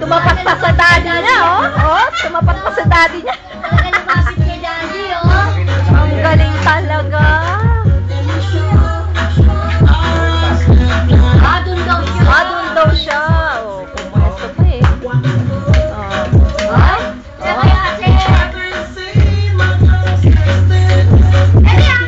Tumapat pa sa daddy niya, oh. Oh, tumapat pa sa daddy niya. Talaga nakasip kay daddy, oh. Ang galing talaga. Doon daw siya. Doon daw siya. Oh, pumuesto pa eh. Oh. Ay, kaya kasi. Listen. Ay na rin.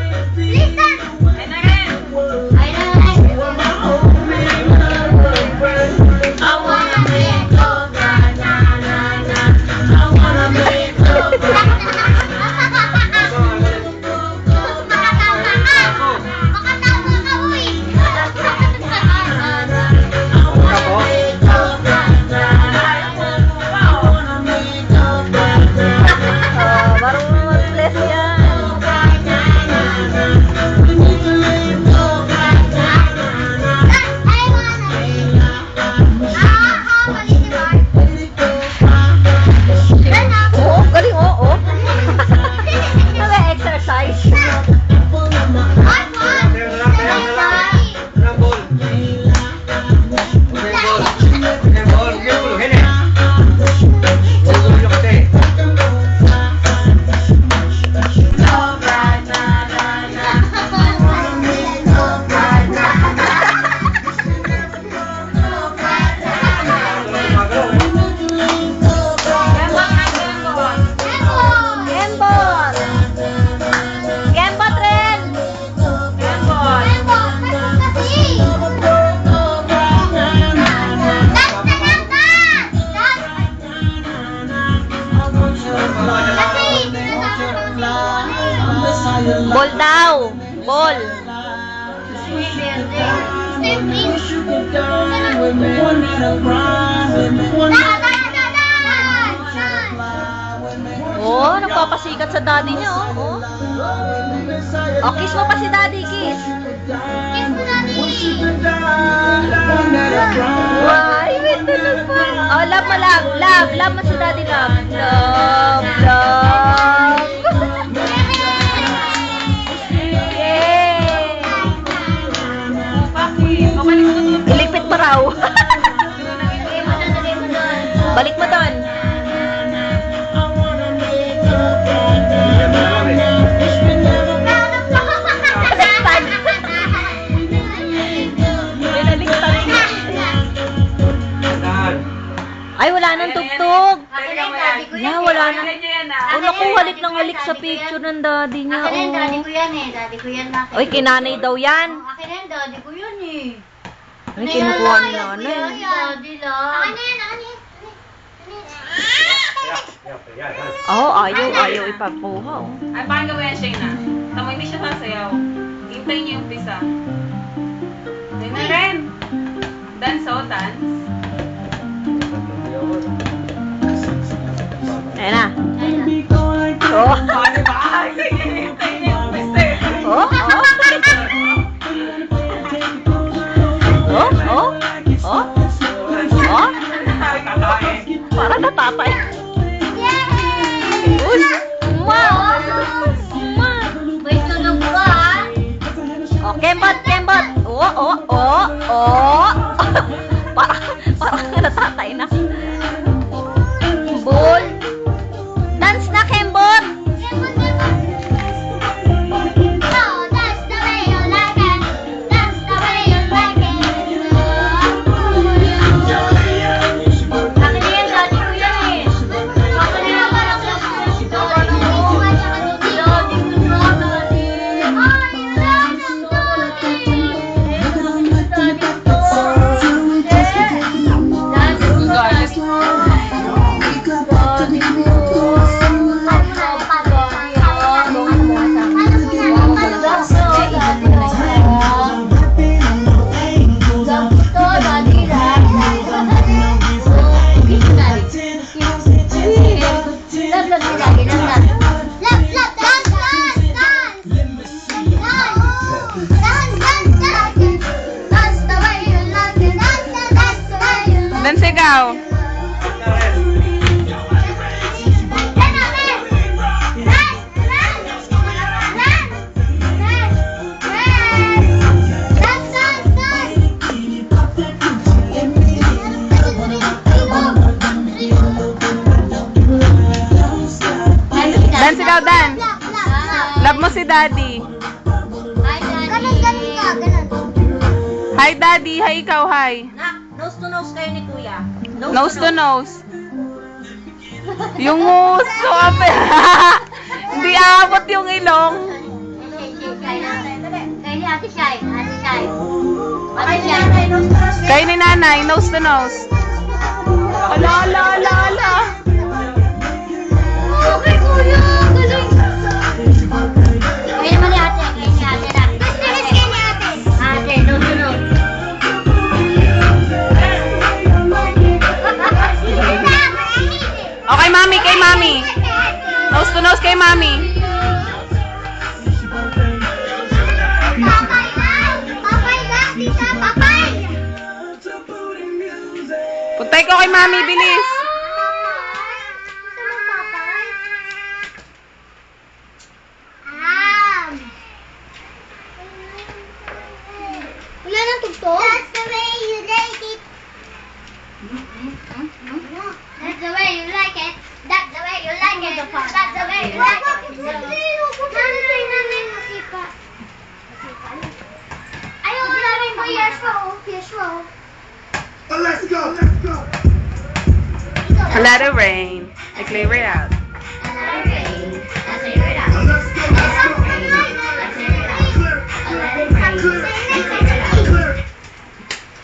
Ball daw. Ball. Oh, nagpapasikat sa daddy niya, oh. Oh, kiss mo pa si daddy, kiss. Kiss mo, daddy. Why? May tulog pa. Oh, love mo lang. Love. Love mo si daddy, love. Love. Love. Yay! Iligpit pa raw. Balik mo doon. Ay, wala nang tugtog. Yeah, wala nang. Oh, naku, halik ng halik sa picture ng daddy niya. Akin Oh. daddy ko yan eh. Daddy ko yan na. Oy, kinanay daw yan. Akin yan, daddy ko yan eh. Ay, kinukuha ni nanay. Daddy lang. Akin na yan, akin na yan. Oh, ayaw ipakuha. Oh. Ay, paano gawin siya na? Tama, hindi siya sasayaw. Hintay niya yung pisa. Hindi na rin. Dance, oh, dance. Ayan na. Ayun na. Oh. Paano ba? Sige, hintay niya yung pisa. Oh, oh. Oh, oh. Oh. Oh. Para natatay. Uy, ma. Ma. May tunog ba ah? Oh, kembot, kembot. Oh, oh, oh, oh. Parang natatay na. Ball. Dance na, kembot. Kembot, kembot. No, that's the way you like it. That's the way you like it. Akin na yan, daddy ko yan eh. Dance ikaw. Dance ikaw, dance. Love mo si Daddy. Hi, Daddy. Hi, ikaw. Hi. Nose to nose kayo ni Kuya. Nose to nose. Yung nguso. Hindi abot yung ilong. Kayo ni nanay, nose to nose. Ala, ala, ala, ala. Okay, Kuya. Galing. Kaya naman ni ate. Kaya ni ate lang. Mas kaya ni ate. Ate, no, no, no. Okay, mami, kay mami. Nose to nose kay mami. Papay lang. Papay lang, tita. Papay. Puntay ko kay mami, bilis. Wala nang tugtog? That's the way you like it. That's the way you like it. That's the way you like it. That's the way you like it. Nanay, masipa. Ayaw ko namin po yes, wow. Let's go, let's go. A lot of rain. I clear it out.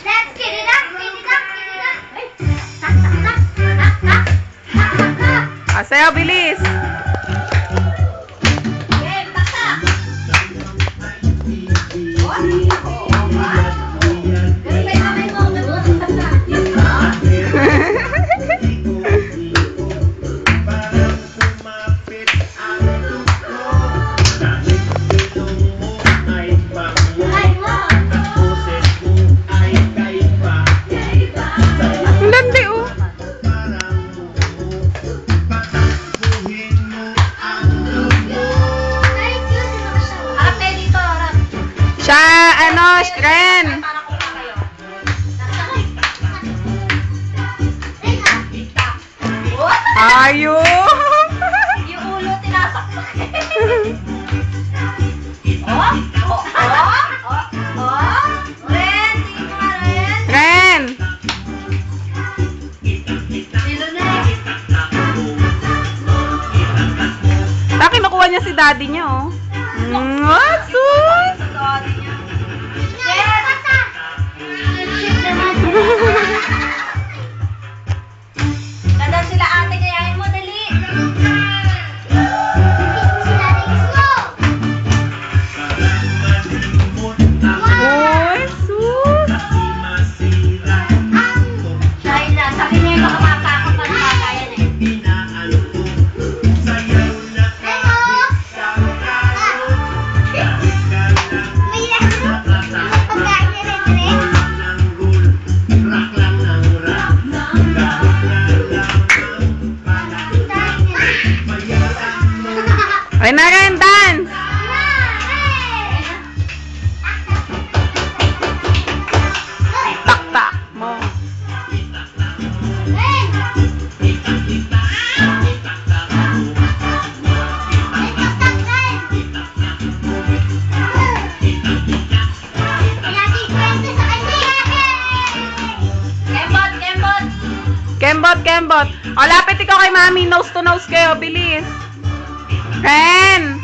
Let's get it up, get it up, get it up. Ay, tak, tak, tak, tak, tak, tak, tak. Sayaw, bilis. Game, tak, tak. Ganun ba yung kamay mo? Ganun, tak, tak. Sumapit ang dugo. Dahil ilong mo ay bango. Ay, wow. Puset mo ay kaiba. Ang landi, oh. Parang buo. Patakbuhin mo ang dugo. Ay, cute naman siya. Harap kayo dito, harap. Siya, ano, Ren. Para kuha kayo. What? Ayo. Yung ulo tinataktak. Oh. Ren, tingin mo nga, Ren. Ren. Sino na? Taki, nakuha niya si daddy niya, oh. Sus. Shit! Shit naman. Dadan sila ate, kayain mo, dali. Sila rin mo. Uy, sus. Shaila, sabi niya yung makakatakot pa ng bata yan eh. May pagkain ni Ren. Ay na, Ren, dance. Tak-tak mo. Kembot! Kembot, kembot. O, lapit ikaw kay mami. Nose to nose kayo. Bilis. Ren.